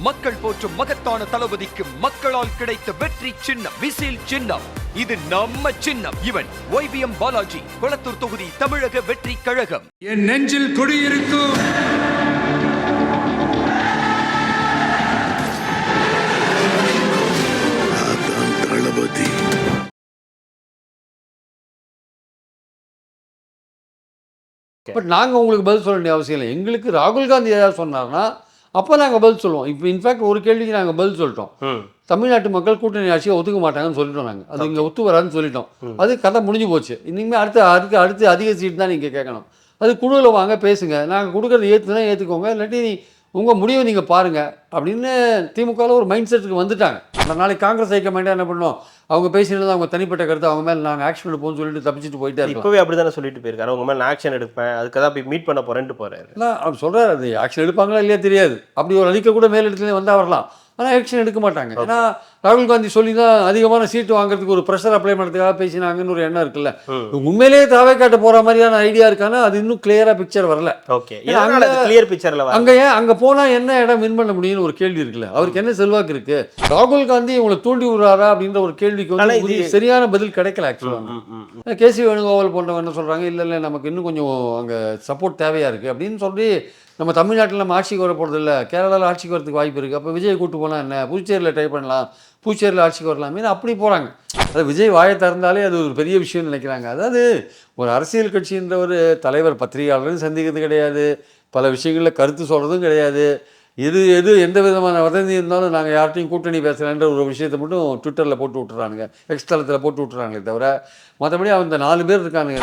மக்கள் போற்றும் மகத்தான தளபதிக்கு மக்களால் கிடைத்த வெற்றி சின்னம் விசில் சின்னம். இது நம்ம சின்னம். இவன் YBM பாலாஜி, கொளத்தூர் தொகுதி, தமிழக வெற்றி கழகம். என் நெஞ்சில் குடியிருக்கும் தளபதி. பட் நாங்கள் உங்களுக்கு பதில் சொல்ல வேண்டிய அவசியம் இல்லை. எங்களுக்கு ராகுல் காந்தி ஏதாவது சொன்னார்னா அப்போ நாங்கள் பதில் சொல்லுவோம். இப்போ இன்ஃபேக்ட் ஒரு கேள்விக்கு நாங்கள் பதில் சொல்லிட்டோம். தமிழ்நாட்டு மக்கள் கூட்டணி ஆட்சியை ஒத்துக்க மாட்டாங்கன்னு சொல்லிட்டோம். நாங்கள் அது இங்கே ஒத்து வராதுன்னு சொல்லிட்டோம். அது கதை முடிஞ்சு போச்சு. இனிமேல் அடுத்து அதிக சீட் தான் நீங்கள் கேட்கணும். அது குழுவில் வாங்க பேசுங்க, நாங்கள் கொடுக்குறது ஏற்றுனா ஏற்றுக்கோங்க, இல்லாட்டி உங்கள் முடிவை நீங்கள் பாருங்கள் அப்படின்னு திமுகவில் ஒரு மைண்ட் செட்டுக்கு வந்துட்டாங்க. நாளைக்கு காங்கிரஸ் ஹைக்கமாண்டா என்ன பண்ணோம், அவங்க பேசினது அவங்க தனிப்பட்ட கருத்து, அவங்க மேலே நாங்கள் ஆக்ஷன் எடுப்போம்னு சொல்லிட்டு தப்பிச்சுட்டு போயிட்டே இருக்கோம். இப்போவே அப்படி தானே சொல்லிட்டு போயிருக்காரு, அவங்க மேலே நான் ஆக்ஷன் எடுப்பேன், அதுக்காக போய் மீட் பண்ண போகிறேன்ட்டு போகிறாரு. இல்லை அப்படி சொல்கிறார். அது ஆக்ஷன் எடுப்பாங்களா இல்லையா தெரியாது. அப்படி ஒரு அறிக்கை கூட மேலிடத்துலேயே வந்தால் வரலாம், ஆனால் ஆக்ஷன் எடுக்க மாட்டாங்க. ஏன்னா ராகுல் காந்தி சொல்லி தான் அதிகமான சீட்டு வாங்குறதுக்கு ஒரு ப்ரெஷர் அப்ளை பண்ணுறதுக்காக பேசினாங்கன்னு ஒரு எண்ணம் இருக்குல்ல. உண்மையிலேயே தாவே காட்ட போகிற மாதிரியான ஐடியா இருக்கானா அது இன்னும் கிளியராக பிக்சர் வரல. ஓகே, கிளியர் பிக்சர்ல அங்கே அங்கே போனால் என்ன இடம் வின் பண்ண முடியும்னு ஒரு கேள்வி இருக்குல்ல. அவருக்கு என்ன செல்வாக்கு இருக்கு? ராகுல் காந்தி இவங்களை தூண்டி விடுறாரா அப்படின்ற ஒரு கேள்விக்கு வந்து சரியான பதில் கிடைக்கல. ஆக்சுவலாக கேசி வேணுகோபால் போன்றவங்க என்ன சொல்கிறாங்க, இல்லை நமக்கு இன்னும் கொஞ்சம் அங்கே சப்போர்ட் தேவையாக இருக்குது அப்படின்னு சொல்லி, நம்ம தமிழ்நாட்டில் நம்ம ஆட்சிக்கு வர போகிறது இல்லை, கேரளாவில் ஆட்சிக்கு வரதுக்கு வாய்ப்பு இருக்குது, அப்போ விஜய் கூட்டு போனால் என்ன, புதுச்சேரியில் ட்ரை பண்ணலாம், புதுச்சேரியில் ஆட்சிக்கு வரலாமே அப்படி போகிறாங்க. அது விஜய் வாயை திறந்தாலே அது ஒரு பெரிய விஷயம்னு நினைக்கிறாங்க. அதாவது ஒரு அரசியல் கட்சின்ற ஒரு தலைவர் பத்திரிகையாளரும் சந்திக்கிறது கிடையாது, பல விஷயங்களில் கருத்து சொல்கிறதும் கிடையாது. எந்த விதமான வதந்தி இருந்தாலும் நாங்கள் யார்ட்டையும் கூட்டணி பேசுகிறேன்ற ஒரு விஷயத்தை மட்டும் ட்விட்டரில் போட்டு விட்டுறானுங்க, எக்ஸ் தளத்தில் போட்டு விட்டுறாங்களே தவிர மற்றபடி அந்த 4 பேர் இருக்கானுங்க.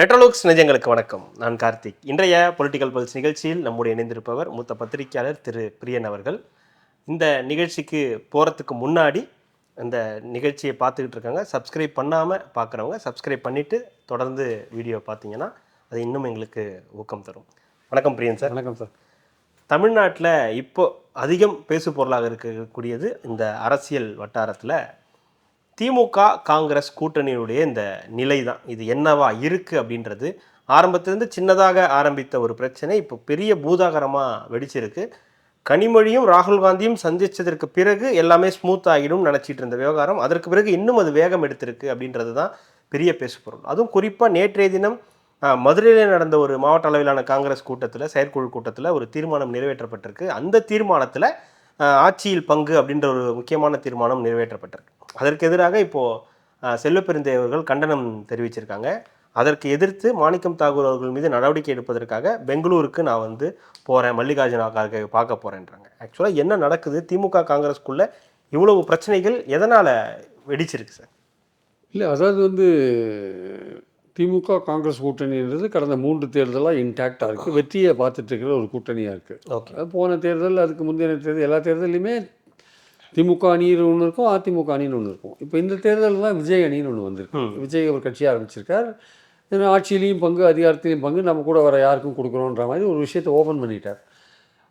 ரெட்ரோலுக்ஸ் நிஜங்களுக்கு வணக்கம். நான் கார்த்திக். இன்றைய பொலிட்டிக்கல் பல்ஸ் நிகழ்ச்சியில் நம்முடைய இணைந்திருப்பவர் மூத்த பத்திரிகையாளர் திரு பிரியன் அவர்கள். இந்த நிகழ்ச்சிக்கு போகிறதுக்கு முன்னாடி இந்த நிகழ்ச்சியை பார்த்துக்கிட்டு இருக்காங்க, சப்ஸ்கிரைப் பண்ணாமல் பார்க்குறவங்க சப்ஸ்கிரைப் பண்ணிவிட்டு தொடர்ந்து வீடியோ பார்த்தீங்கன்னா அது இன்னும் எங்களுக்கு ஊக்கம் தரும். வணக்கம் பிரியன் சார். வணக்கம் சார். தமிழ்நாட்டில் இப்போ அதிகம் பேசு பொருளாக இருக்கக்கூடியது இந்த அரசியல் வட்டாரத்தில் திமுக காங்கிரஸ் கூட்டணியுடைய இந்த நிலை தான். இது என்னவா இருக்குது அப்படின்றது ஆரம்பத்திலேருந்து சின்னதாக ஆரம்பித்த ஒரு பிரச்சனை இப்போ பெரிய பூதாகரமாக வெடிச்சிருக்கு. கனிமொழியும் ராகுல் காந்தியும் சந்தித்ததற்கு பிறகு எல்லாமே ஸ்மூத் ஆகிடும் நினச்சிட்டு இருந்த விவகாரம் அதற்கு பிறகு இன்னும் அது வேகம் எடுத்திருக்கு அப்படின்றது தான் பெரிய பேசுபொருள். அதுவும் குறிப்பாக நேற்றைய தினம் மதுரையில் நடந்த ஒரு மாவட்ட அளவிலான காங்கிரஸ் கூட்டத்தில், செயற்குழு கூட்டத்தில் ஒரு தீர்மானம் நிறைவேற்றப்பட்டிருக்கு. அந்த தீர்மானத்தில் ஆட்சியில் பங்கு அப்படின்ற ஒரு முக்கியமான தீர்மானம் நிறைவேற்றப்பட்டிருக்கு. அதற்கு எதிராக இப்போது செல்வப்பெருந்தை அவர்கள் கண்டனம் தெரிவிச்சிருக்காங்க. அதற்கு எதிர்த்து மாணிக்கம் தாகூர் அவர்கள் மீது நடவடிக்கை எடுப்பதற்காக பெங்களூருக்கு நான் வந்து போகிறேன், மல்லிகார்ஜுன கார்கே பார்க்க போகிறேன்றாங்க. ஆக்சுவலாக என்ன நடக்குது? திமுக காங்கிரஸ்குள்ளே இவ்வளவு பிரச்சனைகள் எதனால் வெடிச்சிருக்கு சார்? இல்லை, அதாவது வந்து திமுக காங்கிரஸ் கூட்டணின்றது கடந்த 3 தேர்தலாக இன்டாக்டாக இருக்குது, வெற்றியை பார்த்துட்டு இருக்கிற ஒரு கூட்டணியாக இருக்குது. ஓகே, போன தேர்தல், அதுக்கு முந்தைய தேர்தல், எல்லா தேர்தலையுமே திமுக அணின்னு ஒன்று இருக்கும், அதிமுக அணின்னு ஒன்று இருக்கும். இப்போ இந்த தேர்தலில் தான் விஜய் அணின்னு ஒன்று வந்திருக்கு. விஜய் ஒரு கட்சி ஆரம்பிச்சிருக்கார். ஆட்சியிலையும் பங்கு, அதிகாரத்திலையும் பங்கு, நம்ம கூட வர யாருக்கும் கொடுக்குறோன்ற மாதிரி ஒரு விஷயத்தை ஓப்பன் பண்ணிட்டார்.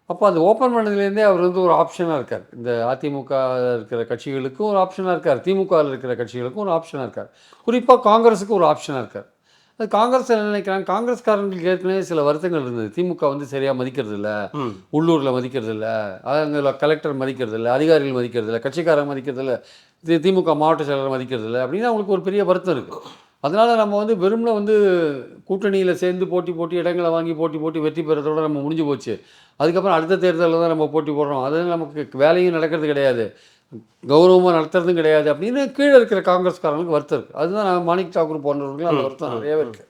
அப்போ அந்த ஓப்பன் பண்ணதுலேருந்தே அவர் வந்து ஒரு ஆப்ஷனாக இருக்கார். இந்த அதிமுக இருக்கிற கட்சிகளுக்கும் ஒரு ஆப்ஷனாக இருக்கார், திமுகவில் இருக்கிற கட்சிகளுக்கும் ஒரு ஆப்ஷனாக இருக்கார், குறிப்பாக காங்கிரஸுக்கு ஒரு ஆப்ஷனாக இருக்கார். அது காங்கிரஸ் என்ன நினைக்கிறாங்க, காங்கிரஸ்காரங்களுக்கு ஏற்கனவே சில வருத்தங்கள் இருந்தது. திமுக வந்து சரியாக மதிக்கிறது இல்லை, உள்ளூரில் மதிக்கிறது இல்லை, அங்கே கலெக்டர் மதிக்கிறது இல்லை, அதிகாரிகள் மதிக்கிறது இல்லை, கட்சிக்காரங்க மதிக்கிறது இல்லை, திமுக மாவட்ட செயலர் மதிக்கிறது இல்லை அப்படின்னு அவங்களுக்கு ஒரு பெரிய வருத்தம் இருக்குது. அதனால் நம்ம வந்து வெறும்னா வந்து கூட்டணியில் சேர்ந்து போட்டி இடங்களை வாங்கி போட்டி வெற்றி பெறதோடு நம்ம முடிஞ்சு போச்சு. அதுக்கப்புறம் அடுத்த தேர்தலில் தான் நம்ம போட்டி போடுறோம், அது நமக்கு வேலையும் நடக்கிறது கிடையாது, கௌரவமாக நடத்துறதும் கிடையாது அப்படின்னு கீழே இருக்கிற காங்கிரஸ்காரங்களுக்கு வருத்தம் இருக்குது. அதுதான் மாணிக் தாக்கூர் போன்றவர்களும் அந்த வருத்தம் நிறையவே இருக்குது.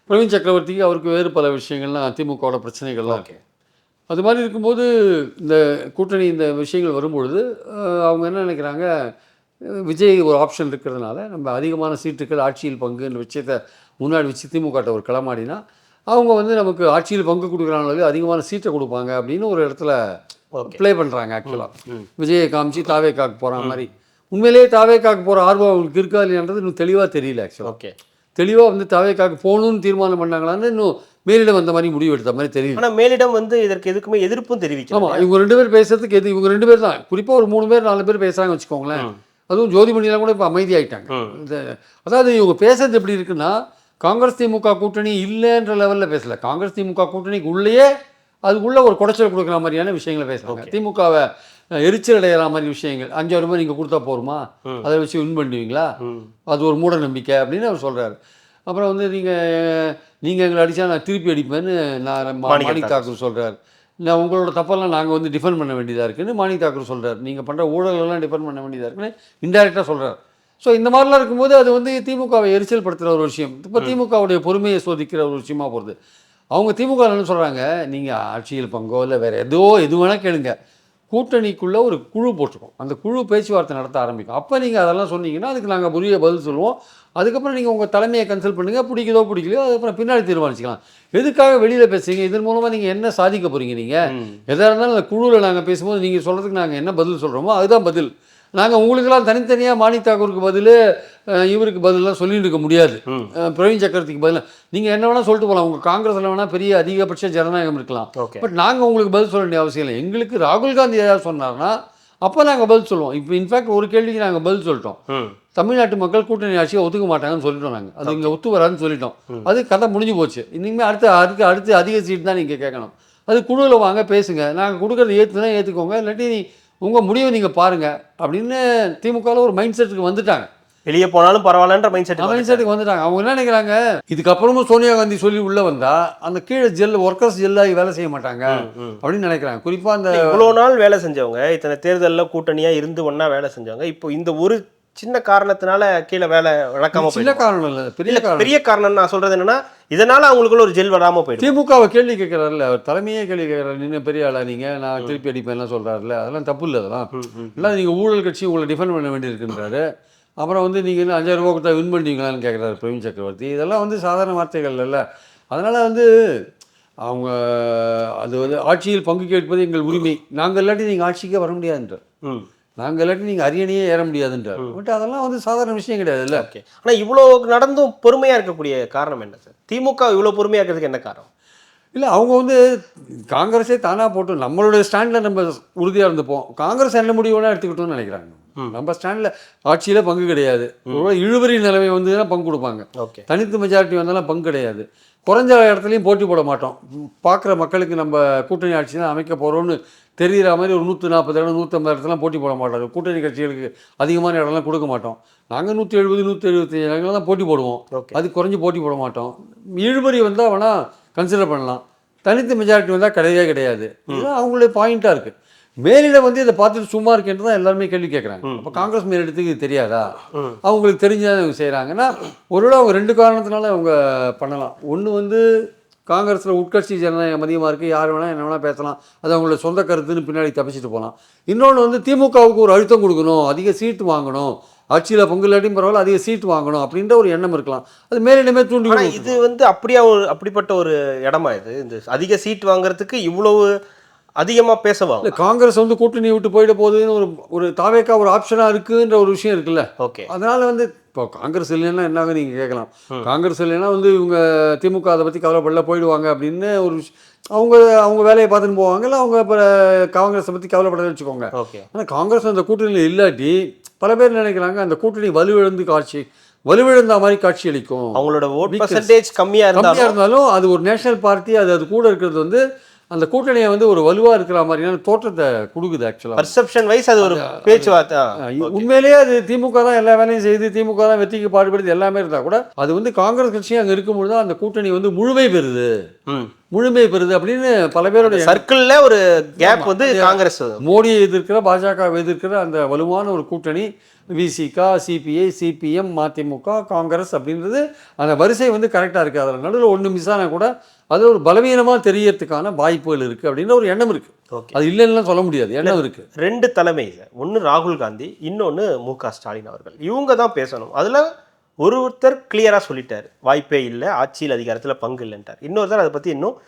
பிரவீன் சக்கரவர்த்திக்கு அவருக்கு வேறு பல விஷயங்கள்லாம் திமுகவோட பிரச்சனைகள்லாம் இருக்குது. அது மாதிரி இருக்கும்போது இந்த கூட்டணி இந்த விஷயங்கள் வரும்பொழுது அவங்க என்ன நினைக்கிறாங்க, விஜய் ஒரு ஆப்ஷன் இருக்கிறதுனால நம்ம அதிகமான சீட்டுகள், ஆட்சியில் பங்குன்ற விஷயத்தை முன்னாடி வச்சு திமுகட்ட ஒரு களமாடினா அவங்க வந்து நமக்கு ஆட்சியில் பங்கு கொடுக்குறாங்களே அதிகமான சீட்டை கொடுப்பாங்க அப்படின்னு ஒரு இடத்துல ப்ளே பண்ணுறாங்க. ஆக்சுவலாக விஜயை காமிச்சு தாவேக்காக்கு போகிற மாதிரி. உண்மையிலேயே தாவேக்காக்கு போகிற ஆர்வம் அவங்களுக்கு இருக்கா இல்லையான்றது இன்னும் தெளிவாக தெரியல. ஆக்சுவலாக ஓகே, தெளிவாக வந்து தாவேக்காக்கு போகணும்னு தீர்மானம் பண்ணாங்களான்னு இன்னும் மேலிடம் வந்த மாதிரி முடிவு எடுத்த மாதிரி தெரியும். ஆனால் மேலிடம் வந்து இதற்கு எதுக்குமே எதிர்ப்பும் தெரிவிக்கும். ஆமாம், இவங்க 2 பேர் பேசுறதுக்கு இவங்க 2 பேர் தான், குறிப்பாக ஒரு 3 பேர் 4 பேர் பேசுகிறாங்க வச்சுக்கோங்களேன். அதுவும் ஜோதிமணிலாம் கூட இப்போ அமைதியாயிட்டாங்க. இந்த அதாவது இவங்க பேசுறது எப்படி இருக்குன்னா, காங்கிரஸ் திமுக கூட்டணி இல்லைன்ற லெவலில் பேசல. காங்கிரஸ் திமுக கூட்டணிக்கு உள்ளேயே அதுக்குள்ளே ஒரு குடைச்சல் கொடுக்குற மாதிரியான விஷயங்களை பேசுகிறாங்க. திமுகவை எரிச்சல் அடைகிற மாதிரி விஷயங்கள். 5000 ரூபாய் நீங்கள் கொடுத்தா போருமா, அதை வச்சு வின் பண்ணுவீங்களா, அது ஒரு மூட நம்பிக்கை அப்படின்னு அவர் சொல்கிறாரு. அப்புறம் வந்து நீங்கள் எங்களை அடித்தா நான் திருப்பி அடிப்பேன்னு மாணிக் தாக்கூர் சொல்கிறார். நான் உங்களோட தப்பெல்லாம் நாங்கள் வந்து டிஃபெண்ட் பண்ண வேண்டியதாக இருக்குன்னு மாணிக் தாக்கூர் சொல்கிறார். நீங்கள் பண்ணுற ஊழலெல்லாம் டிஃபெண்ட் பண்ண வேண்டியதாக இருக்குன்னு இன்டெரக்டாக சொல்கிறார். ஸோ இந்த மாதிரிலாம் இருக்கும்போது அது வந்து திமுகவை எரிச்சல் படுத்துகிற ஒரு விஷயம். இப்போ திமுகவுடைய பொறுமையை சோதிக்கிற ஒரு விஷயமா போகிறது. அவங்க திமுக என்ன சொல்கிறாங்க, நீங்கள் ஆட்சியில் பங்கோ இல்லை வேறு எது வேணால் கேளுங்க, கூட்டணிக்குள்ளே ஒரு குழு போட்டிருக்கோம், அந்த குழு பேச்சுவார்த்தை நடத்த ஆரம்பிக்கும். அப்போ நீங்கள் அதெல்லாம் சொன்னீங்கன்னா அதுக்கு நாங்கள் உரிய பதில் சொல்லுவோம். அதுக்கப்புறம் நீங்கள் உங்கள் தலைமையை கன்சல்ட் பண்ணுங்கள், பிடிக்குதோ பிடிக்கலையோ அதுக்கப்புறம் பின்னாடி தீர்மானிச்சிக்கலாம். எதுக்காக வெளியில் பேசுறீங்க, இதன் மூலமாக நீங்கள் என்ன சாதிக்க போகிறீங்க? நீங்கள் எதாக இருந்தாலும் அந்த குழுவில் நாங்கள் பேசும்போது நீங்கள் சொல்கிறதுக்கு நாங்கள் என்ன பதில் சொல்கிறோமோ அதுதான் பதில். நாங்கள் உங்களுக்கெல்லாம் தனித்தனியாக மாணிக் தாக்கூருக்கு பதில் இவருக்கு பதிலெலாம் சொல்லிட்டு இருக்க முடியாது. பிரவீன் சக்கரவர்த்திக்கு பதிலாக நீங்கள் என்ன வேணால் சொல்லிட்டு போகலாம். உங்கள் காங்கிரஸில் வேணால் பெரிய அதிகபட்ச ஜனநாயகம் இருக்கலாம். பட் நாங்கள் உங்களுக்கு பதில் சொல்ல வேண்டிய அவசியம் இல்லை. எங்களுக்கு ராகுல் காந்தி ஏதாவது சொன்னார்னா அப்போ நாங்கள் பதில் சொல்லுவோம். இப்போ இன்ஃபேக்ட் ஒரு கேள்விக்கு நாங்கள் பதில் சொல்லிட்டோம். தமிழ்நாட்டு மக்கள் கூட்டணி ஆட்சியை ஒத்துக்க மாட்டாங்கன்னு சொல்லிட்டோம். நாங்கள் அது இங்கே ஒத்து வராதுன்னு சொல்லிட்டோம். அது கதை முடிஞ்சு போச்சு. இனிமேல் அடுத்து அதிக சீட் தான் நீங்கள் கேட்கணும். அது குழுவில் வாங்க பேசுங்க, நாங்கள் கொடுக்குறது ஏற்றுனா ஏற்றுக்கோங்க, இல்லாட்டி உங்கள் முடிவை நீங்கள் பாருங்கள் அப்படின்னு திமுகவில் ஒரு மைண்ட் செட்டுக்கு வந்துட்டாங்க. வெளியே போனாலும் பரவாயில்லன்ற மைண்ட் செட்டுக்கு வந்துட்டாங்க. அவங்க என்ன நினைக்கிறாங்க, இதுக்கப்புறமும் சோனியா காந்தி சொல்லி உள்ளே வந்தால் அந்த கீழே ஒர்க்கர்ஸ் ஜெல்லாகி வேலை செய்ய மாட்டாங்க அப்படின்னு நினைக்கிறாங்க. குறிப்பாக அந்த இவ்வளோ நாள் வேலை செஞ்சவங்க, இத்தனை தேர்தலில் கூட்டணியாக இருந்து ஒன்றா வேலை செஞ்சவங்க, இப்போ இந்த ஒரு சின்ன காரணத்தினால கீழே வேலை வழக்காம சின்ன காரணம் இல்லை, பெரிய காரணம். நான் சொல்றது என்னன்னா, இதனால அவங்களுக்குள்ள ஒரு ஜெல் வராமல் போயிடும். திமுகவை கேள்வி கேட்கறாருல்ல, அவர் தலைமையே கேள்வி கேட்கறாரு. நின்று பெரிய ஆளா நீங்கள், நான் திருப்பி அடிப்பேன்லாம் சொல்கிறாருல்ல, அதெல்லாம் தப்பு இல்லை. அதெல்லாம் இல்லை, நீங்கள் ஊழல் கட்சி உங்களை டிஃபெண்ட் பண்ண வேண்டியிருக்குன்றாரு. அப்புறம் வந்து நீங்கள் இன்னும் 5000 ரூபா கொடுத்தா வின் பண்ணுவீங்களான்னு கேட்குறாரு பிரவீன் சக்கரவர்த்தி. இதெல்லாம் வந்து சாதாரண வார்த்தைகள் இல்லை. அதனால் வந்து அவங்க அது வந்து ஆட்சியில் பங்கு கேட்பது எங்கள் உரிமை, நாங்கள் இல்லாட்டி நீங்கள் ஆட்சிக்கே வர முடியாதுன்றார். நாங்கள் இல்லாட்டி நீங்கள் அரியணையே ஏற முடியாதுன்றார். பட் அதெல்லாம் வந்து சாதாரண விஷயம் கிடையாது இல்லை. ஓகே, ஆனால் இவ்வளோ நடந்தும் பொறுமையாக இருக்கக்கூடிய காரணம் என்ன சார்? திமுக இவ்வளோ பொறுமையாக இருக்கிறதுக்கு என்ன காரணம்? இல்லை, அவங்க வந்து காங்கிரஸே தானாக போட்டு நம்மளுடைய ஸ்டாண்டில் நம்ம உறுதியாக இருந்துப்போம், காங்கிரஸ் என்ன முடிவுனா எடுத்துக்கிட்டோம்னு நினைக்கிறாங்க. நம்ம ஸ்டாண்டில் ஆட்சியில் பங்கு கிடையாது. இழுபறி நிலைமை வந்ததுன்னா பங்கு கொடுப்பாங்க. ஓகே, தனித்து மெஜாரிட்டி வந்தாலும் பங்கு கிடையாது. குறைஞ்ச இடத்துலையும் போட்டி போட மாட்டோம். பார்க்குற மக்களுக்கு நம்ம கூட்டணி ஆட்சி தான் அமைக்க போகிறோம்னு தெரிகிற மாதிரி ஒரு 140 இடம் 150 இடத்துலாம் போட்டி போட மாட்டாங்க. கூட்டணி கட்சிகளுக்கு அதிகமான இடம்லாம் கொடுக்க மாட்டோம். நாங்கள் 170 175 இடங்கள் தான் போட்டி போடுவோம். அது குறைஞ்சி போட்டி போட மாட்டோம். இழுபறி வந்தால் வேணால் கன்சிடர் பண்ணலாம், தனித்து மெஜாரிட்டி வந்தால் கிடையவே கிடையாது. இதுதான் அவங்களுடைய பாயிண்ட்டாக இருக்குது. மேலிட வந்து இதை பார்த்துட்டு சும்மா இருக்கேன்ட்டு தான் எல்லாருமே கேள்வி கேட்குறாங்க. அப்போ காங்கிரஸ் மேலிடத்துக்கு இது தெரியாதா? அவங்களுக்கு தெரிஞ்சுதான் அவங்க செய்கிறாங்கன்னா ஒருவேளை அவங்க 2 காரணத்தினால அவங்க பண்ணலாம். ஒன்று வந்து காங்கிரஸில் உட்கட்சி ஜனநாயகம் அதிகமாக இருக்குது, யார் வேணால் என்ன வேணால் பேசலாம், அது அவங்களோட சொந்த கருத்துன்னு பின்னாடி தப்பிச்சுட்டு போகலாம். இன்னொன்று வந்து திமுகவுக்கு ஒரு அழுத்தம் கொடுக்கணும், அதிக சீட்டு வாங்கணும், ஆட்சியில் பங்கு இல்லாட்டியும் பரவாயில்ல அதிக சீட்டு வாங்கணும் அப்படின்ற ஒரு எண்ணம் இருக்கலாம். அது மேலிடமே தூண்டி. இது வந்து அப்படிப்பட்ட ஒரு இடமா இது? இந்த அதிக சீட் வாங்குறதுக்கு இவ்வளவு அதிகமாக பேசவா? இல்லை, காங்கிரஸ் வந்து கூட்டணி விட்டு போயிட போகுதுன்னு ஒரு தாவேக்கா ஒரு ஆப்ஷனாக இருக்குன்ற ஒரு விஷயம் இருக்குல்ல. ஓகே, அதனால் வந்து இப்போ காங்கிரஸ் இல்லைன்னா என்னாக நீங்கள் கேட்கலாம். காங்கிரஸ் இல்லைன்னா வந்து இவங்க திமுக அதை பற்றி கவலைப்படல போயிடுவாங்க அப்படின்னு ஒரு அவங்க வேலையை பார்த்துன்னு போவாங்க. இல்லை அவங்க இப்போ காங்கிரஸை பற்றி கவலைப்பட வச்சுக்கோங்க. ஓகே, ஆனால் காங்கிரஸ் அந்த கூட்டணியில் இல்லாட்டி பல பேர் நினைக்கிறாங்க அந்த கூட்டணி வலுவிழந்த மாதிரி காட்சி அளிக்கும். அவங்களோட ஓட் பர்சன்டேஜ் கம்மியாக இருந்தாலும் அது ஒரு நேஷனல் பார்ட்டி, அது கூட இருக்கிறது வந்து அந்த கூட்டணியை வந்து ஒரு வலுவாக இருக்கிற மாதிரியான தோற்றத்தை கொடுக்குது. ஆக்சுவலாக பர்செப்ஷன் வைஸ் அது ஒரு பேச்சுவார்த்தை. உண்மையிலேயே அது திமுக தான் எல்லா வேலையும் செய்து, திமுக தான் வெற்றிக்கு பாடுபடுது எல்லாமே இருந்தால் கூட அது வந்து காங்கிரஸ் கட்சியும் அங்கே இருக்கும்போது தான் அந்த கூட்டணி வந்து முழுமை பெறுது அப்படின்னு பல பேருடைய சர்க்கிளில் ஒரு கேப் வந்து காங்கிரஸ் மோடியை எதிர்க்கிற பாஜகவை எதிர்க்கிற அந்த வலுவான ஒரு கூட்டணி விசிகா, சிபிஐ, சிபிஎம், மதிமுக, காங்கிரஸ் அப்படின்றது அந்த வரிசை வந்து கரெக்டாக இருக்குது. அதில் நடுவில் ஒன்று மிஸ் ஆனால் கூட அது ஒரு பலவீனமாக தெரியறதுக்கான வாய்ப்புகள் இருக்குது அப்படின்ற ஒரு எண்ணம் இருக்குது. அது இல்லைன்னா சொல்ல முடியாது, எண்ணம் இருக்குது. 2 தலைமை, ஒன்று ராகுல் காந்தி, இன்னொன்று மு.க. ஸ்டாலின் அவர்கள். இவங்க தான் பேசணும். அதில் ஒருத்தர் கிளியராக சொல்லிட்டார், வாய்ப்பே இல்லை, ஆட்சியில் அதிகாரத்தில் பங்கு இல்லைன்ட்டார். இன்னொருத்தர் அதை பற்றி இன்னும்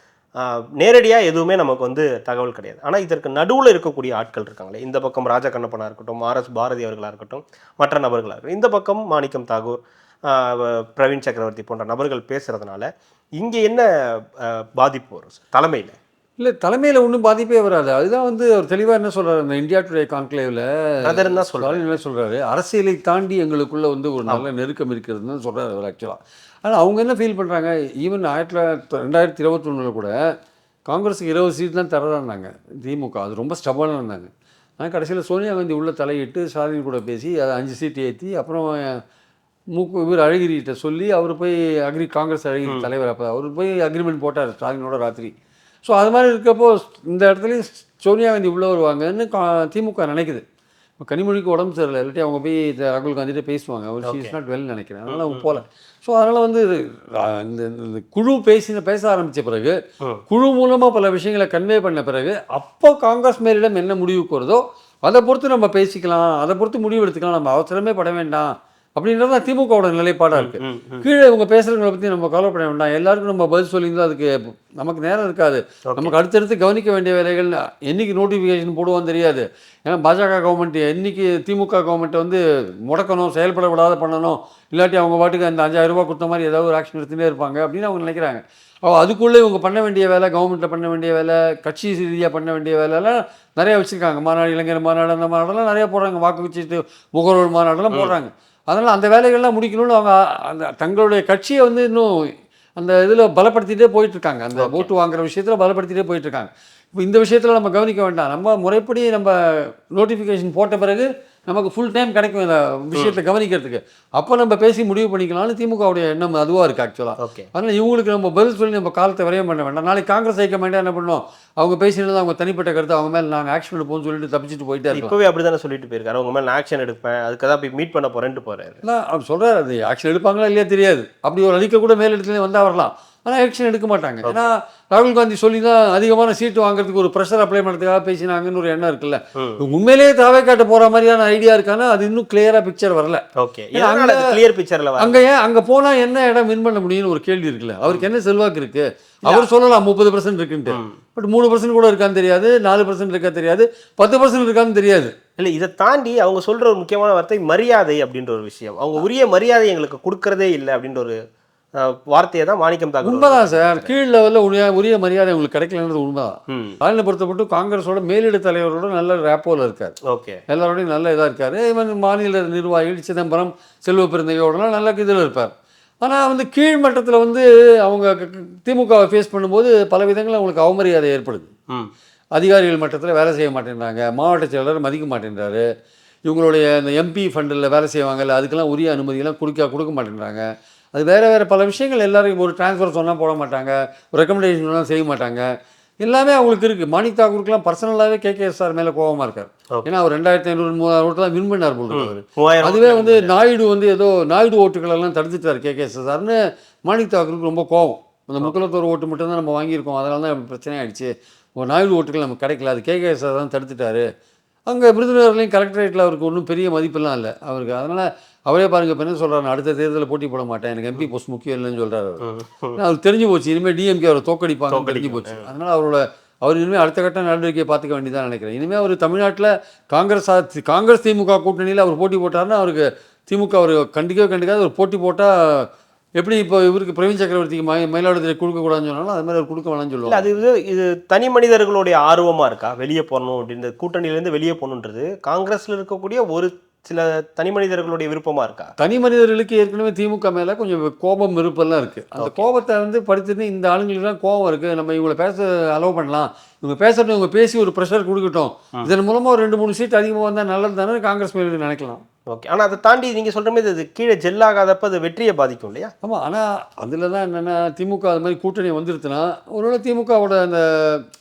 நேரடியாக எதுவுமே நமக்கு வந்து தகவல் கிடையாது. ஆனால் இதற்கு நடுவில் இருக்கக்கூடிய ஆட்கள் இருக்காங்களே, இந்த பக்கம் ராஜா கண்ணப்பனாக இருக்கட்டும், ஆர்.எஸ். பாரதி அவர்களாக இருக்கட்டும், மற்ற நபர்களாக இருக்கட்டும், இந்த பக்கம் மாணிக்கம் தாகூர், பிரவீன் சக்கரவர்த்தி போன்ற நபர்கள் பேசுகிறதுனால இங்கே என்ன பாதிப்பு வரும் தலைமையில்? இல்லை தலைமையில் ஒன்றும் பாதிப்பே வராது. அதுதான் வந்து அவர் தெளிவாக என்ன சொல்கிறார், அந்த இந்தியா டுடே கான்க்ளேவில் பிரதர்ன்னு தான் சொல்றாரு. என்ன சொல்கிறாரு, அரசியலை தாண்டி எங்களுக்குள்ள வந்து ஒரு நல்ல நெருக்கம் இருக்கிறதுன்னு சொல்கிறார் அவர் ஆக்சுவலாக. ஆனால் அவங்க என்ன ஃபீல் பண்ணுறாங்க, ஈவன் 2021 கூட காங்கிரஸுக்கு 20 சீட் தான் தரதான்னாங்க திமுக. அது ரொம்ப ஸ்டபானாக இருந்தாங்க. ஆனால் கடைசியில் சோனியா காந்தி உள்ள தலையிட்டு ஸ்டாலின் கூட பேசி அதை 5 சீட் ஏற்றி அப்புறம் இவர் அழகிரிகிட்ட சொல்லி அவர் போய் காங்கிரஸ் அழகிரி தலைவர் அப்போ அவர் போய் அக்ரிமெண்ட் போட்டார் ஸ்டாலினோட ராத்திரி. ஸோ அது மாதிரி இருக்கப்போ இந்த இடத்துலையும் சோனியா காந்தி உள்ளே வருவாங்கன்னு திமுக நினைக்குது. இப்போ கனிமொழிக்கு உடம்பு சரியில்லை, இல்லாட்டி அவங்க போய் ராகுல் காந்திகிட்ட பேசுவாங்க. அவர் ஷீ இஸ் நாட் வெல் நினைக்கிறேன், அதனால் அவங்க போகல. ஸோ அதனால் வந்து இந்த குழு பேச ஆரம்பித்த பிறகு, குழு மூலமாக பல விஷயங்களை கன்வே பண்ண பிறகு, அப்போ காங்கிரஸ் மேலிடம் என்ன முடிவுக்கு வருதோ அதை பொறுத்து நம்ம பேசிக்கலாம், அதை பொறுத்து முடிவு எடுத்துக்கலாம், நம்ம அவசரமே பட வேண்டாம் அப்படின்றது தான் திமுகவோட நிலைப்பாடாக இருக்குது. கீழே இவங்க பேசுகிறவங்களை பற்றி நம்ம கவலைப்பட வேண்டாம், எல்லாருக்கும் நம்ம பதில் சொல்லியிருந்தால் அதுக்கு நமக்கு நேரம் இருக்காது. நமக்கு அடுத்தடுத்து கவனிக்க வேண்டிய வேலைகள் என்றைக்கு நோட்டிஃபிகேஷன் போடுவோம் தெரியாது. ஏன்னா பாஜக கவர்மெண்ட் என்றைக்கு திமுக கவர்மெண்ட்டை வந்து முடக்கணும், செயல்பட விடாத பண்ணணும், இல்லாட்டி அவங்க பாட்டுக்கு அந்த 5000 ரூபா கொடுத்த மாதிரி ஏதாவது ஒரு ஆக்ஷன் எடுத்துகிட்டே இருப்பாங்க அப்படின்னு அவங்க நினைக்கிறாங்க. அதுக்குள்ளே இவங்க பண்ண வேண்டிய வேலை, கவர்மெண்ட்டில் பண்ண வேண்டிய வேலை, கட்சி ரீதியாக பண்ண வேண்டிய வேலையெல்லாம் நிறையா வச்சுருக்காங்க. மாநாடு, இளைஞர் மாநாடு, அந்த மாநாடெல்லாம் நிறையா போடுறாங்க. வாக்கு வச்சுட்டு முகர்வோர் மாநாடெல்லாம் போடுறாங்க. அதனால் அந்த வேலைகள்லாம் முடிக்கணும்னு அவங்க அந்த தங்களுடைய கட்சியை வந்து இன்னும் அந்த இதில் பலப்படுத்திகிட்டே போயிட்டுருக்காங்க. அந்த ஓட்டு வாங்குற விஷயத்தில் பலப்படுத்திகிட்டே போயிட்டுருக்காங்க. இப்போ இந்த விஷயத்தில் நம்ம கவனிக்க வேண்டாம், நம்ம முறைப்படி நம்ம நோட்டிஃபிகேஷன் போட்ட பிறகு நமக்கு ஃபுல் டைம் கிடைக்கும் இந்த விஷயத்தை கவனிக்கிறதுக்கு. அப்போ நம்ம பேசி முடிவு பண்ணிக்கலாம்னு திமுகவுடைய எண்ணம் அதுவாக இருக்குது ஆக்சுவலாக. அதனால் இவங்களுக்கு நம்ம பதில் சொல்லி நம்ம காலத்தை விரையம் பண்ண வேண்டாம். நாளைக்கு காங்கிரஸ் ஹைக்கமாண்டே என்ன பண்ணோம், அவங்க பேசினது அவங்க தனிப்பட்ட கருத்து, அவங்க மேலே நாங்கள் ஆக்ஷன் எடுப்போம்னு சொல்லிட்டு தப்பிச்சுட்டு போயிட்டே இருக்கோம். இப்போவே அப்படி தானே சொல்லிட்டு போயிருக்காரு, அவங்க மேலே நான் ஆக்ஷன் எடுப்பேன், அதுக்கு தான் போய் மீட் பண்ண போகிறேன்ட்டு போகிறாரு. அவர் சொல்கிறார், அது ஆக்ஷன் எடுப்பாங்களா இல்லையா தெரியாது. அப்படி ஒரு அறிக்கை கூட மேலிடத்துலேயே வந்தால் வரலாம், ஆனால் ஆக்ஷன் எடுக்க மாட்டாங்க. ஏன்னா ராகுல் காந்தி சொல்லி தான் அதிகமான சீட்டு வாங்குறதுக்கு ஒரு ப்ரெஷர் அப்ளை பண்ணுறதுக்காக பேசினாங்கன்னு ஒரு எண்ணம் இருக்குல்ல. உண்மையிலேயே தாவே காட்ட போகிற மாதிரியான ஐடியா இருக்கானா, அது இன்னும் கிளியராக பிக்சர் வரல. ஓகே, கிளியர் பிக்சரில் அங்கே ஏன் அங்கே போனால் என்ன இடம் வின் பண்ண முடியும்னு ஒரு கேள்வி இருக்குல்ல. அவருக்கு என்ன செல்வாக்கு இருக்குது, அவர் சொல்லலாம் 30% இருக்குன்ட்டு, பட் 3% கூட இருக்கான்னு தெரியாது, 4% இருக்கா தெரியாது, 10% இருக்கான்னு தெரியாது. இல்லை, இதை தாண்டி அவங்க சொல்கிற ஒரு முக்கியமான வார்த்தை மரியாதை அப்படின்ற ஒரு விஷயம். அவங்க உரிய மரியாதை எங்களுக்கு கொடுக்கறதே இல்லை அப்படின்ற ஒரு வார்த்தையை தான் மாணிக்கம் தாக்கூர். உண்மைதான் சார், கீழ் லெவலில் உரிய மரியாதை உங்களுக்கு கிடைக்கலன்றது உண்மைதான். ஸ்டாலினை பொறுத்தப்பட்டு காங்கிரஸோட மேலிட தலைவரோட நல்ல ரேப்போவில் இருக்கார். ஓகே, எல்லாரோடையும் நல்ல இதாக இருக்கார். இவன் மாநில நிர்வாகிகள் சிதம்பரம், செல்வ பெருந்தையோடலாம் நல்ல இதில் இருப்பார். ஆனால் வந்து கீழ்மட்டத்தில் வந்து அவங்க திமுகவை ஃபேஸ் பண்ணும்போது பல விதங்களில் அவங்களுக்கு அவமரியாதை ஏற்படுது. அதிகாரிகள் மட்டத்தில் வேலை செய்ய மாட்டேன்றாங்க, மாவட்ட செயலர் மதிக்க மாட்டேன்றாரு, இவங்களுடைய இந்த எம்பி ஃபண்டில் வேலை செய்வாங்கல்ல அதுக்கெல்லாம் உரிய அனுமதியெல்லாம் கொடுக்க மாட்டேன்றாங்க. அது வேறு பல விஷயங்கள் எல்லாரும் ஒரு டிரான்ஸ்ஃபர் சொன்னால் போட மாட்டாங்க, ஒரு ரெக்கமெண்டேஷன் சொன்னால் செய்ய மாட்டாங்க, எல்லாமே அவங்களுக்கு இருக்குது. மாணிக் தாக்கூருக்குலாம் பர்சனலாகவே KKSR மேலே கோபமாக இருக்கார். ஏன்னா அவர் 2500-3000 ஓட்டு தான் வின் பண்ணார் போல். அதுவே வந்து நாயுடு வந்து ஏதோ நாயுடு ஓட்டுகளெல்லாம் தடுத்துட்டார் KKSRன்னு மாணிக் தாக்கூருக்கு ரொம்ப கோபம். அந்த முக்கலத்தோர் ஓட்டு மட்டும் தான் நம்ம வாங்கியிருக்கோம், அதனால தான் பிரச்சனை ஆகிடுச்சு, நாயுடு ஓட்டுகள் நமக்கு கிடைக்கல, அது KKSR தான் தடுத்துட்டாரு. அங்கே விருதுநகர்லையும் கலெக்டரேட்டில் அவருக்கு ஒன்றும் பெரிய மதிப்பெல்லாம் இல்லை அவருக்கு. அதனால் அவரே பாருங்கள் இப்போ என்ன சொல்கிறாரு, அடுத்த தேர்தலில் போட்டி போட மாட்டேன், எனக்கு MP போஸ்ட் முக்கியம் இல்லைன்னு சொல்கிறார். அவருக்கு தெரிஞ்சு போச்சு, இனிமேல் DMK அவரை தோக்கடிப்பாங்க தெரிஞ்சு போச்சு. அதனால் அவர் இனிமேல் அடுத்த கட்ட நடவடிக்கையை பார்த்துக்க வேண்டியதான் நினைக்கிறேன். இனிமேல் அவர் தமிழ்நாட்டில் காங்கிரஸ் திமுக கூட்டணியில் அவர் போட்டி போட்டார்னா அவருக்கு திமுக அவர் கண்டிக்காது. அவர் போட்டி போட்டால் எப்படி இப்போ இவருக்கு பிரவீன் சக்கரவர்த்திக்கு மயிலாடுதுறை கொடுக்கக்கூடாதுன்னு சொன்னாலும் அது மாதிரி அவர் கொடுக்க வேணாம்னு சொல்லுவாங்க. அது இது தனி மனிதர்களுடைய ஆர்வமாக இருக்கா வெளியே போகணும் அப்படின்ற, கூட்டணியிலேருந்து வெளியே போகணுன்றது காங்கிரஸில் இருக்கக்கூடிய ஒரு சில தனி மனிதர்களுடைய விருப்பமாக இருக்கா? தனி மனிதர்களுக்கு ஏற்கனவே திமுக மேலே கொஞ்சம் கோபம் விருப்பம்லாம் இருக்குது. அந்த கோபத்தை வந்து படிச்சுட்டு இந்த ஆளுங்களுக்குலாம் கோபம் இருக்குது, நம்ம இவங்களை பேச அலோவ் பண்ணலாம், இவங்க பேசுறது இவங்க பேசி ஒரு ப்ரெஷர் கொடுக்கட்டும், இதன் மூலமாக ஒரு 2-3 சீட் அதிகமாக வந்தால் நல்லது தானே காங்கிரஸ் மேலே நினைக்கலாம். ஓகே, ஆனால் அதை தாண்டி நீங்கள் சொல்கிற மாதிரி அது கீழே ஜெல்லாகாதப்போ அது வெற்றியை பாதிக்கும் இல்லையா? ஆமாம், ஆனால் அதில் தான் என்னென்னா திமுக அது மாதிரி கூட்டணி வந்துருச்சுன்னா ஒருவேளை திமுகவோட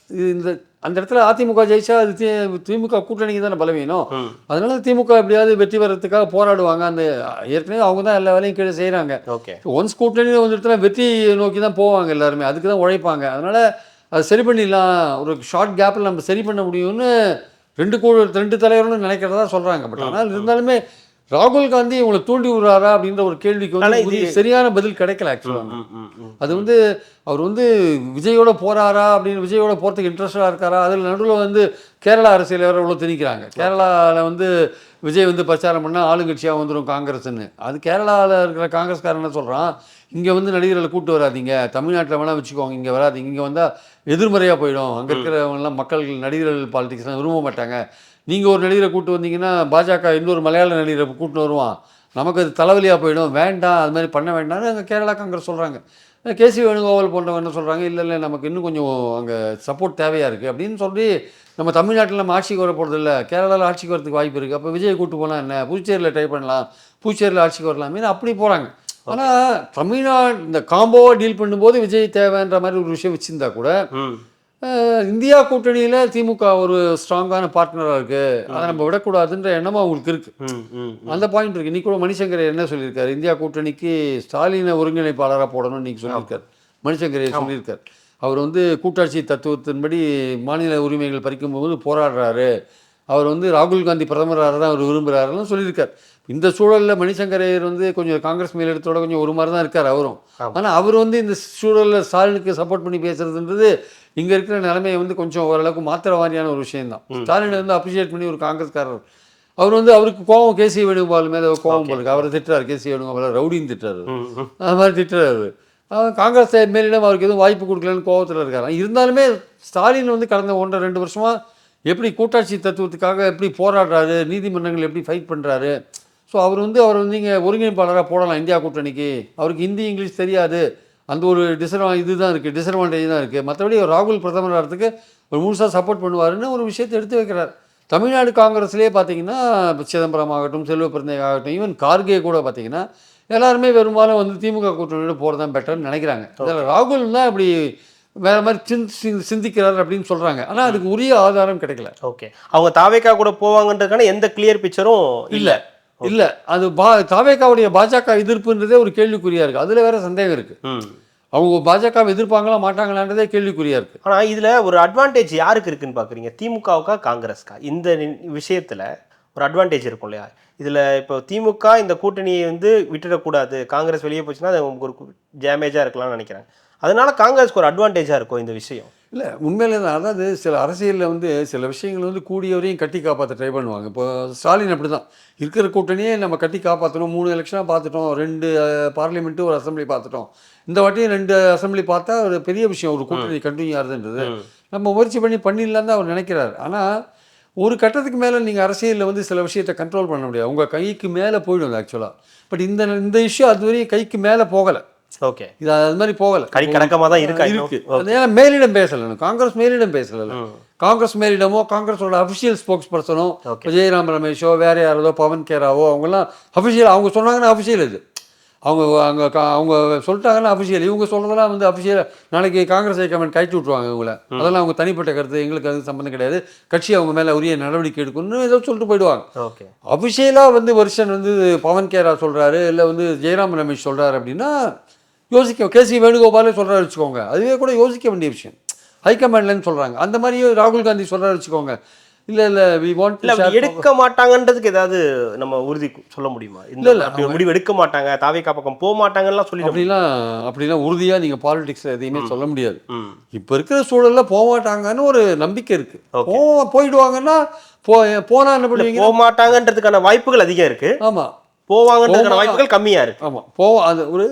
அந்த இடத்துல அதிமுக ஜெயிச்சா அது திமுக கூட்டணிக்கு தானே பலவீனம். அதனால திமுக எப்படியாவது வெற்றி பெறத்துக்காக போராடுவாங்க. அந்த ஏற்கனவே அவங்க தான் எல்லா வேலையும் கீழே செய்கிறாங்க. ஓகே, ஒன்ஸ் கூட்டணி வந்துட்டுனா வெற்றி நோக்கி தான் போவாங்க எல்லாருமே, அதுக்கு தான் உழைப்பாங்க. அதனால் அது சரி பண்ணிடலாம், ஒரு ஷார்ட் கேப்பில் நம்ம சரி பண்ண முடியும்னு ரெண்டு தலைவர்களும் நினைக்கிறதா சொல்கிறாங்க. பட் ஆனால் இருந்தாலுமே ராகுல் காந்தி இவங்களை தூண்டி விடுறாரா அப்படின்ற ஒரு கேள்விக்கு வந்து சரியான பதில் கிடைக்கல. ஆக்சுவலாக அது வந்து அவர் வந்து விஜயோட போகிறாரா அப்படின்னு, விஜயோட போகிறதுக்கு இன்ட்ரெஸ்டாக இருக்காரா, அதில் நடுவில் வந்து கேரளா அரசியல் வேறு இவ்வளோ திணிக்கிறாங்க. கேரளாவில் வந்து விஜய் வந்து பிரச்சாரம் பண்ணால் ஆளுங்கட்சியாக வந்துடும் காங்கிரஸ்ன்னு. அது கேரளாவில் இருக்கிற காங்கிரஸ்காரன் என்ன சொல்கிறான், இங்கே வந்து நடிகர்களை கூட்டு வராதீங்க, தமிழ்நாட்டில் வேணால் வச்சுக்கோங்க, இங்கே வராதிங்க, இங்கே வந்தால் எதிர்மறையாக போயிடும், அங்கே இருக்கிறவங்கலாம் மக்கள் நடிகர்கள் பாலிடிக்ஸ்லாம் விரும்ப மாட்டாங்க, நீங்கள் ஒரு நடிகரை கூட்டு வந்தீங்கன்னா பாஜக இன்னொரு மலையாள நடிகரை கூட்டு வருவான், நமக்கு அது தலைவலியாக போயிடும், வேண்டாம், அது மாதிரி பண்ண வேண்டாம்னு அங்கே கேரளா காங்கிரஸ் சொல்கிறாங்க. கேசி வேணுகோபால் போன்றவங்க என்ன சொல்கிறாங்க, இல்லை நமக்கு இன்னும் கொஞ்சம் அங்கே சப்போர்ட் தேவையாக இருக்குது அப்படின்னு சொல்லி, நம்ம தமிழ்நாட்டில் நம்ம ஆட்சிக்கு வர போகிறது இல்லை, கேரளாவில் ஆட்சிக்கு வரதுக்கு வாய்ப்பு இருக்குது, அப்போ விஜய் கூட்டு போனால் என்ன, புதுச்சேரியில் ட்ரை பண்ணலாம், புதுச்சேரியில் ஆட்சிக்கு வரலாமே அப்படி போகிறாங்க. ஆனால் தமிழ்நாடு இந்த காம்போவாக டீல் பண்ணும்போது விஜய் தேவைன்ற மாதிரி ஒரு விஷயம் வச்சுருந்தா கூட இந்தியா கூட்டணியில் திமுக ஒரு ஸ்ட்ராங்கான பார்ட்னராக இருக்குது, அதை நம்ம விடக்கூடாதுன்ற எண்ணமும் அவங்களுக்கு இருக்குது. அந்த பாயிண்ட் இருக்குது. இன்னைக்கு கூட மணிசங்கர் என்ன சொல்லியிருக்காரு, இந்தியா கூட்டணிக்கு ஸ்டாலினை ஒருங்கிணைப்பாளராக போடணும்னு இன்றைக்கி சொல்லியிருக்காரு. மணிசங்கரை சொல்லியிருக்கார். அவர் வந்து கூட்டாட்சி தத்துவத்தின்படி மாநில உரிமைகள் பறிக்கும்போது போராடுறாரு, அவர் வந்து ராகுல் காந்தி பிரதமராக தான் அவர் விரும்புகிறாருன்னு சொல்லியிருக்கார். இந்த சூழலில் மணிசங்கரையர் வந்து கொஞ்சம் காங்கிரஸ் மேலிடத்தோட கொஞ்சம் ஒரு மாதிரி தான் இருக்கார் அவரும். ஆனால் அவர் வந்து இந்த சூழலில் ஸ்டாலினுக்கு சப்போர்ட் பண்ணி பேசுறதுன்றது இங்கே இருக்கிற நிலைமையை வந்து கொஞ்சம் ஓரளவுக்கு மாத்திர வாரியான ஒரு விஷயம்தான். ஸ்டாலினை வந்து அப்ரிஷியேட் பண்ணி ஒரு காங்கிரஸ்காரர் அவர் வந்து அவருக்கு கோவம் கேசி வேணுகோபால் மேலே கோவம் போருக்கு அவரை திட்டுறாரு, கேசி வேணுகோபால் ரவுடின்னு திட்டுறாரு, அது மாதிரி திட்டுறாரு. காங்கிரஸ் மேலிடம் அவருக்கு எதுவும் வாய்ப்பு கொடுக்கலன்னு கோவத்தில் இருக்காரு. இருந்தாலுமே ஸ்டாலின் வந்து கடந்த 1-2 வருஷமாக எப்படி கூட்டாட்சி தத்துவத்துக்காக எப்படி போராடுறாரு, நீதிமன்றங்கள் எப்படி ஃபைட் பண்ணுறாரு. ஸோ அவர் வந்து இங்கே ஒருங்கிணைப்பாளராக போடலாம் இந்தியா கூட்டணிக்கு. அவருக்கு ஹிந்தி இங்கிலீஷ் தெரியாது, அந்த ஒரு டிஸ்அட்வான்டேஜ் தான் இருக்குது. மற்றபடி ராகுல் பிரதமர் ஆகிறதுக்கு ஒரு முழுசாக சப்போர்ட் பண்ணுவாருன்னு ஒரு விஷயத்தை எடுத்து வைக்கிறார். தமிழ்நாடு காங்கிரஸ்லேயே பார்த்தீங்கன்னா சிதம்பரம் ஆகட்டும், செல்வ பிறந்தகை ஆகட்டும், ஈவன் கார்கே கூட பார்த்தீங்கன்னா எல்லாருமே பெரும்பாலும் வந்து திமுக கூட்டணியோட போகிறது தான் பெட்டர்னு நினைக்கிறாங்க. இதில் ராகுல் தான் இப்படி வேறு மாதிரி சிந்திக்கிறார் அப்படின்னு சொல்கிறாங்க. ஆனால் அதுக்கு உரிய ஆதாரம் கிடைக்கல. ஓகே, அவங்க தாவேக்கா கூட போவாங்கன்றதுக்கான எந்த கிளியர் பிக்சரும் இல்லை. அது தாவேக்காவுடைய பாஜக எதிர்ப்புன்றதே ஒரு கேள்விக்குறியாக இருக்குது. அதில் வேற சந்தேகம் இருக்குது. அவங்க பாஜக எதிர்ப்பாங்களா மாட்டாங்களான்றதே கேள்விக்குறியாக இருக்குது. ஆனால் இதில் ஒரு அட்வான்டேஜ் யாருக்கு இருக்குன்னு பார்க்குறீங்க, திமுகவுக்கா காங்கிரஸ்க்கா? இந்த விஷயத்தில் ஒரு அட்வான்டேஜ் இருக்கும் இல்லையா? இதில் இப்போ திமுக இந்த கூட்டணியை வந்து விட்டுடக்கூடாது, காங்கிரஸ் வெளியே போச்சுன்னா அது ஒரு டேமேஜாக இருக்கலாம்னு நினைக்கிறேன். அதனால காங்கிரஸ்க்கு ஒரு அட்வான்டேஜாக இருக்கும் இந்த விஷயம். இல்லை உண்மையிலே தான். அதாவது சில அரசியலில் வந்து சில விஷயங்கள் வந்து கூடியவரையும் கட்டி காப்பாற்ற ட்ரை பண்ணுவாங்க. இப்போ ஸ்டாலின் அப்படி தான் இருக்கிற கூட்டணியே நம்ம கட்டி காப்பாற்றணும். 3 எலெக்ஷனாக பார்த்துட்டோம், 2 பார்லிமெண்ட்டு, ஒரு அசம்பிளி பார்த்துட்டோம். இந்த வாட்டியும் 2 அசம்பிளி பார்த்தா ஒரு பெரிய விஷயம், ஒரு கூட்டணி கண்டினியூ ஆகுதுன்றது நம்ம முயற்சி பண்ணிடலாம் தான் அவர் நினைக்கிறார். ஆனால் ஒரு கட்டத்துக்கு மேலே நீங்கள் அரசியலில் வந்து சில விஷயத்தை கண்ட்ரோல் பண்ண முடியாது, உங்கள் கைக்கு மேலே போயிடும் ஆக்சுவலாக. பட் இந்த விஷயம் அதுவரையும் கைக்கு மேலே போகலை. ஓகே, இது அது மாதிரி போகலை, கடிக்கடக்கமாக தான் இருக்கு. ஏன்னா மேலிடம் பேசலை, காங்கிரஸ் மேலிடம் பேசலை. காங்கிரஸ் மேலிடமோ காங்கிரஸோட அஃபிஷியல் ஸ்போக்ஸ் பர்சனோ ஜெயராம் ரமேஷோ வேறு யாரோ பவன் கேராவோ அவங்கெல்லாம் அஃபிஷியல், அவங்க சொன்னாங்கன்னா அஃபிஷியல். இது அவங்க சொல்லிட்டாங்கன்னா அஃபிஷியல். இவங்க சொல்கிறதெல்லாம் வந்து அஃபிஷியல். நாளைக்கு காங்கிரஸ் ஹைகமாண்ட் கழிச்சு விட்ருவாங்க இவங்கள. அதெல்லாம் அவங்க தனிப்பட்ட கருத்து, எங்களுக்கு அது சம்மந்தம் கிடையாது, கட்சி அவங்க மேலே உரிய நடவடிக்கை எடுக்கணும்னு ஏதோ சொல்லிட்டு போயிடுவாங்க. ஓகே, அஃபிஷியலாக வந்து வருஷன் வந்து பவன் கேரா சொல்கிறாரு, இல்லை வந்து ஜெயராம் ரமேஷ் சொல்கிறாரு அப்படின்னா யோசிக்க, கேசி வேணுகோபாலே சொல்கிறாரு வச்சுக்கோங்க, அதுவே கூட யோசிக்க வேண்டிய விஷயம். ஹைகமாண்ட்லன்னு சொல்கிறாங்க, அந்த மாதிரியே ராகுல் காந்தி சொல்கிறாரு வச்சுக்கோங்க. இல்லை வி வாண்ட் எடுக்க மாட்டாங்கன்றதுக்கு ஏதாவது நம்ம உறுதி சொல்ல முடியுமா? இல்லை முடிவு எடுக்க மாட்டாங்க, தாவேக்கா பக்கம் போக மாட்டாங்கலாம் சொல்லி அப்படிலாம் உறுதியாக நீங்கள் பாலிடிக்ஸில் எதையுமே சொல்ல முடியாது. இப்போ இருக்கிற சூழலில் போக மாட்டாங்கன்னு ஒரு நம்பிக்கை இருக்குது. போயிடுவாங்கன்னா போனால் என்ன பண்ணுவீங்க? போக மாட்டாங்கன்றதுக்கான வாய்ப்புகள் அதிகம் இருக்குது. ஆமாம், போவாங்கன்றதுக்கான வாய்ப்புகள் கம்மியாக இருக்குது. ஆமாம், அது ஒரு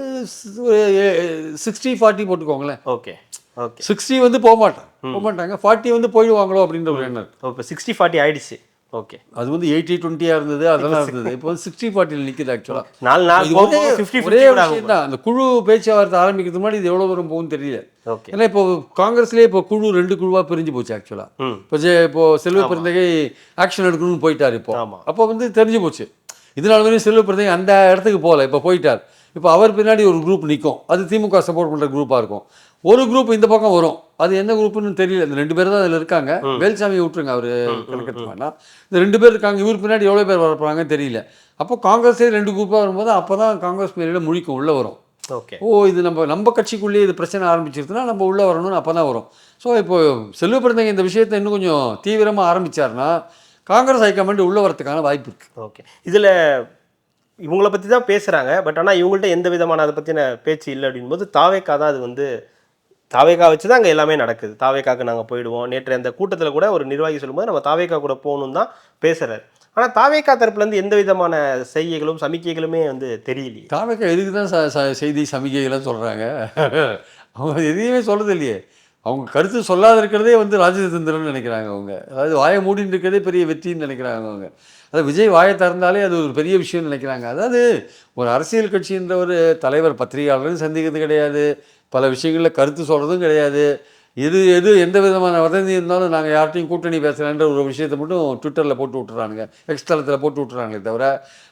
60-40 போட்டுக்கோங்களேன். ஓகே, 60 வந்து போக மாட்டாங்க, 40 வந்து போயிடுவாங்களோ அப்படின்ற ஒரு எண்ணம். இப்போ 60-40 ஆயிடுச்சு. ஓகே, அது வந்து 80-20 இருந்தது, அதெல்லாம் இருந்தது. இப்போ வந்து 60-40 நிற்குது. ஆக்சுவலாக 4 ஒரே விஷயம் தான். அந்த குழு பேச்சுவார்த்தை ஆரம்பிக்கிறதுக்கு முன்னாடி இது எவ்வளோ தூரம் போகும்னு தெரியல. ஏன்னா இப்போ காங்கிரஸ்லேயே இப்போ குழு 2 குழுவாக பிரிஞ்சு போச்சு ஆக்சுவலாக. இப்போ செல்வ பிறந்தகை ஆக்ஷன் எடுக்கணும்னு போயிட்டார். அப்போ வந்து தெரிஞ்சு போச்சு. இதனால வரையும் செல்வ பிறந்தகை அந்த இடத்துக்கு போகல, இப்போ போயிட்டார். இப்போ அவர் பின்னாடி ஒரு குரூப் நிற்கும், அது திமுக சப்போர்ட் பண்ணுற குரூப்பாக இருக்கும். ஒரு குரூப் இந்த பக்கம் வரும், அது என்ன குரூப்புன்னு தெரியல. இந்த 2 பேர் தான் அதில் இருக்காங்க. வேல்சாமியை விட்டுருங்க, அவர் கணக்கெடுத்து வேணாம். இந்த 2 பேர் இருக்காங்க, இவர் பின்னாடி எவ்வளோ பேர் வரப்போறாங்கன்னு தெரியல. அப்போ காங்கிரஸே 2 குரூப்பாக வரும்போது அப்போ தான் காங்கிரஸ் மேலே முழிக்கும், உள்ளே வரும். ஓகே, இது நம்ம கட்சிக்குள்ளேயே இது பிரச்சனை ஆரம்பிச்சிருச்சுன்னா நம்ம உள்ளே வரணும்னு அப்போ தான் வரும். ஸோ இப்போ செல்வ பிறந்தகை இந்த விஷயத்தை இன்னும் கொஞ்சம் தீவிரமாக ஆரம்பித்தார்னா காங்கிரஸ் ஹைகமாண்ட் உள்ளே வரதுக்கான வாய்ப்பு இருக்குது. ஓகே, இதில் இவங்கள பற்றி தான் பேசுகிறாங்க, பட் ஆனால் இவங்கள்ட்ட எந்த விதமான அதை பற்றின பேச்சு இல்லை அப்படின்போது தாவேக்கா தான் அது வந்து தாவேக்கா வச்சு தான் அங்கே எல்லாமே நடக்குது. தாவேக்காவுக்கு நாங்கள் போயிடுவோம். நேற்று அந்த கூட்டத்தில் கூட ஒரு நிர்வாகி சொல்லும்போது நம்ம தாவேக்கா கூட போகணுன்னு தான் பேசுகிறார். ஆனால் தாவேகா தரப்புலேருந்து எந்த விதமான செய்கைகளும் சமிக்கைகளுமே வந்து தெரியலையே. தாவேக்கா எதுக்கு தான் செய்தி சமிகைகள்லாம் சொல்கிறாங்க? அவங்க எதையுமே சொல்கிறது இல்லையே. அவங்க கருத்து சொல்லாத இருக்கிறதே வந்து ராஜதந்திரம்னு நினைக்கிறாங்க அவங்க. அதாவது வாயை மூடின்னு இருக்கிறதே பெரிய வெற்றின்னு நினைக்கிறாங்க அவங்க. அதாவது விஜய் வாயை திறந்தாலே அது ஒரு பெரிய விஷயம்னு நினைக்கிறாங்க. அதாவது ஒரு அரசியல் கட்சின்ற ஒரு தலைவர் பத்திரிகையாளரும் சந்திக்கிறது கிடையாது, பல விஷயங்களில் கருத்து சொல்கிறதும் கிடையாது. எந்த விதமான வதந்தி இருந்தாலும் நாங்கள் யார்ட்டையும் கூட்டணி பேசுகிறேன்ற ஒரு விஷயத்தை மட்டும் ட்விட்டரில் போட்டு விட்டுறானுங்க, எக்ஸ் தளத்தில் போட்டு விட்டுறாங்களே தவிர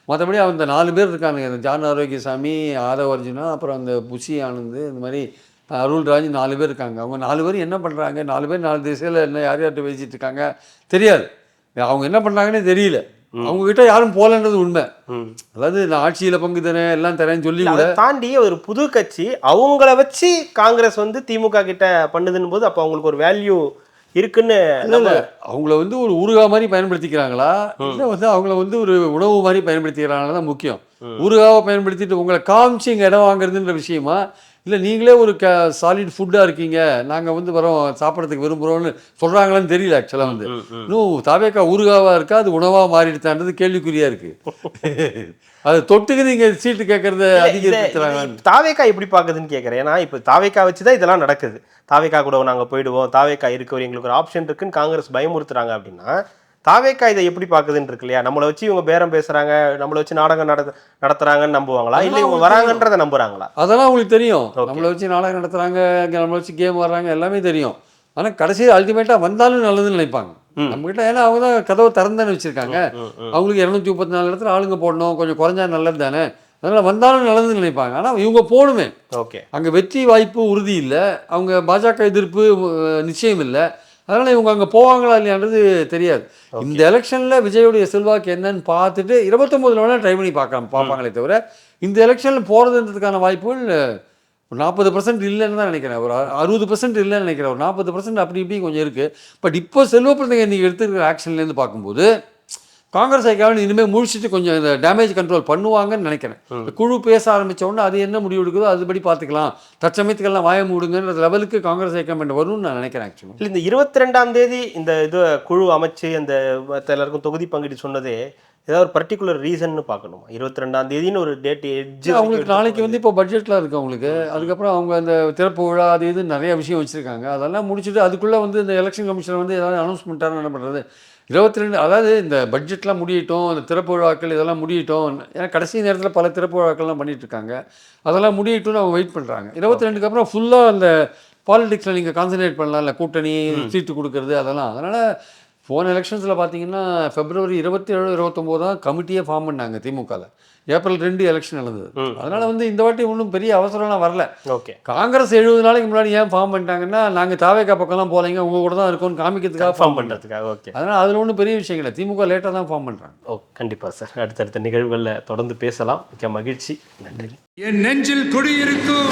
மற்றபடி அந்த 4 பேர் இருக்கானுங்க, இந்த ஜான் ஆரோக்கியசாமி, ஆதவ அர்ஜுனா, அப்புறம் அந்த புஷி ஆனந்த், இந்த மாதிரி அருள்ராஜ் 4 பேர் இருக்காங்க. அவங்க 4 பேர் என்ன பண்ணுறாங்க, 4 பேர் 4 திசையில் என்ன யார்கிட்ட பேசிகிட்டு இருக்காங்க தெரியாது. அவங்க என்ன பண்ணுறாங்கன்னே தெரியல. அவங்ககிட்ட யாரும் போகலன்றது உண்மை. அதாவது நான் ஆட்சியில் பங்கு தரேன் எல்லாம் தரேன்னு சொல்லி கூட தாண்டி ஒரு புது கட்சி அவங்கள வச்சு காங்கிரஸ் வந்து திமுக கிட்ட பண்ணுதுன்னு போது அப்போ அவங்களுக்கு ஒரு வேல்யூ இருக்குன்னு இல்லை அவங்கள வந்து ஒரு ஊறுகாய் மாதிரி பயன்படுத்திக்கிறாங்களா, இல்லை வந்து அவங்கள வந்து ஒரு உணவு மாதிரி பயன்படுத்திக்கிறாங்களா தான் முக்கியம். ஊறுகாவை பயன்படுத்திட்டு உங்களை காமிச்சு இங்கே இடம் வாங்குறதுன்ற விஷயமா, இல்லை நீங்களே ஒரு சாலிட் ஃபுட்டாக இருக்கீங்க, நாங்கள் வந்து வரோம் சாப்பிட்றதுக்கு விரும்புகிறோம்னு சொல்கிறாங்களான்னு தெரியல. ஆக்சுவலாக வந்து இன்னும் தாவேக்கா ஊறுகாவாக இருக்கா அது உணவாக மாறிடுத்தான்றது கேள்விக்குறியாக இருக்குது. அது தொட்டுக்கு நீங்கள் சீட்டு கேட்கறத அதிகரிக்கிறாங்க. தாவேக்கா எப்படி பார்க்குதுன்னு கேட்குறேன். ஏன்னா இப்போ தாவேக்கா வச்சு தான் இதெல்லாம் நடக்குது. தாவேக்கா கூட நாங்கள் போயிடுவோம், தாவேக்கா இருக்கு, எங்களுக்கு ஒரு ஆப்ஷன் இருக்குன்னு காங்கிரஸ் பயமுறுத்துறாங்க. அப்படின்னா தாவேக்கா இதை எப்படி பார்க்குதுன்னு இருக்கு இல்லையா? நம்மளை வச்சு இவங்க பேரம் பேசுறாங்க, நம்மளை வச்சு நாடகம் நடத்துறாங்கன்னு நம்புவாங்களா, இல்லை இவங்க வராங்கன்றதை நம்புறாங்களா? அதெல்லாம் உங்களுக்கு தெரியும். நம்மளை வச்சு நாடகம் நடத்துறாங்க, நம்மளை வச்சு கேம் வர்றாங்க, எல்லாமே தெரியும். ஆனால் கடைசியில் அல்டிமேட்டாக வந்தாலும் நல்லதுன்னு நினைப்பாங்க நம்மகிட்ட. ஏன்னா அவங்க தான் கதவை திறந்தானே வச்சுருக்காங்க. அவங்களுக்கு 234 இடத்துல ஆளுங்க போடணும், கொஞ்சம் குறைஞ்சா நல்லது தானே, அதனால் வந்தாலும் நல்லதுன்னு நினைப்பாங்க. ஆனால் இவங்க போகணுமே. ஓகே, அங்கே வெற்றி வாய்ப்பு உறுதி இல்லை, அவங்க பாஜக எதிர்ப்பு நிச்சயம் இல்லை, அதனால் இவங்க அங்கே போவாங்களா இல்லையான்றது தெரியாது. இந்த எலெக்ஷனில் விஜயோடைய செல்வாக்கு என்னன்னு பார்த்துட்டு 29 வேணால் ட்ரை பண்ணி பார்ப்பாங்களே தவிர இந்த எலெக்ஷனில் போகிறதுன்றதுக்கான வாய்ப்புகள் 40% இல்லைன்னு தான் நினைக்கிறேன். ஒரு 60% இல்லைன்னு நினைக்கிறேன். ஒரு 40% அப்படி இப்படி கொஞ்சம் இருக்குது. பட் இப்போ செல்வப்பிரதிங்க இன்றைக்கி எடுத்துருக்கிற ஆக்ஷன்லேருந்து பார்க்கும்போது காங்கிரஸ் ஐக்காவது இனிமேல் முழிச்சிட்டு கொஞ்சம் இந்த டேமேஜ் கண்ட்ரோல் பண்ணுவாங்கன்னு நினைக்கிறேன். குழு பேச ஆரம்பித்த உடனே அது என்ன முடிவு எடுக்குதோ அதுபடி பார்த்துக்கலாம், தற்சமயத்துக்கெல்லாம் வாய மூடுங்கன்ற லெவலுக்கு காங்கிரஸ் ஐக்கமெண்ட் வரும்னு நான் நினைக்கிறேன். ஆக்சுவலி இந்த 22ஆம் தேதி இந்த இது குழு அமைச்சு அந்த எல்லாருக்கும் தொகுதி பங்கிட்டு சொன்னதே ஏதாவது ஒரு பர்டிகுலர் ரீசன்னு பார்க்கணுமா? 22ஆம் தேதின்னு ஒரு டேட் எட்ஜ் அவங்களுக்கு நாளைக்கு வந்து இப்போ பட்ஜெட்லாம் இருக்குது அவங்களுக்கு. அதுக்கப்புறம் அவங்க அந்த திறப்பு விழா அது இது நிறைய விஷயம் வச்சுருக்காங்க. அதெல்லாம் முடிச்சுட்டு அதுக்குள்ளே வந்து இந்த எலெக்ஷன் கமிஷன் வந்து ஏதாவது அனௌன்ஸ்மெண்ட்டாக என்ன பண்ணுறது? 22 அதாவது இந்த பட்ஜெட்லாம் முடியட்டும், இந்த திறப்பு விழாக்கள் இதெல்லாம் முடியட்டும். ஏன்னா கடைசி நேரத்தில் பல திறப்பு விழாக்கள்லாம் பண்ணிகிட்டு இருக்காங்க. அதெல்லாம் முடியட்டும்னு அவங்க வெயிட் பண்ணுறாங்க. 22க்கு அப்புறம் ஃபுல்லாக அந்த பாலிடிக்ஸில் நீங்கள் கான்சன்ட்ரேட் பண்ணலாம், இல்லை கூட்டணி சீட்டு கொடுக்கறது அதெல்லாம். அதனால் போன எலெக்ஷன்ஸில் பார்த்தீங்கன்னா February 27, 29 தான் கமிட்டியே ஃபார்ம் பண்ணாங்க திமுகவில். April 2 எலெக்ஷன் நடந்தது. அதனால் வந்து இந்த வாட்டி ஒன்றும் பெரிய அவசரம்லாம் வரல. ஓகே, காங்கிரஸ் 70 நாளைக்கு முன்னாடி ஏன் ஃபார்ம் பண்ணிட்டாங்கன்னா நாங்கள் தாவேக்கா பக்கம்லாம் போகிறீங்க உங்கள் கூட தான் இருக்கோம்னு காமிக்கிறதுக்காக ஃபார்ம் பண்ணுறதுக்காக. ஓகே, அதனால் அதில் ஒன்றும் பெரிய விஷயம் இல்லை. திமுக லேட்டாக தான் ஃபார்ம் பண்ணுறாங்க. ஓ கண்டிப்பாக சார், அடுத்தடுத்த நிகழ்வுகளில் தொடர்ந்து பேசலாம். மிக்க மகிழ்ச்சி, நன்றி. என் நெஞ்சில் குடியிருக்கும்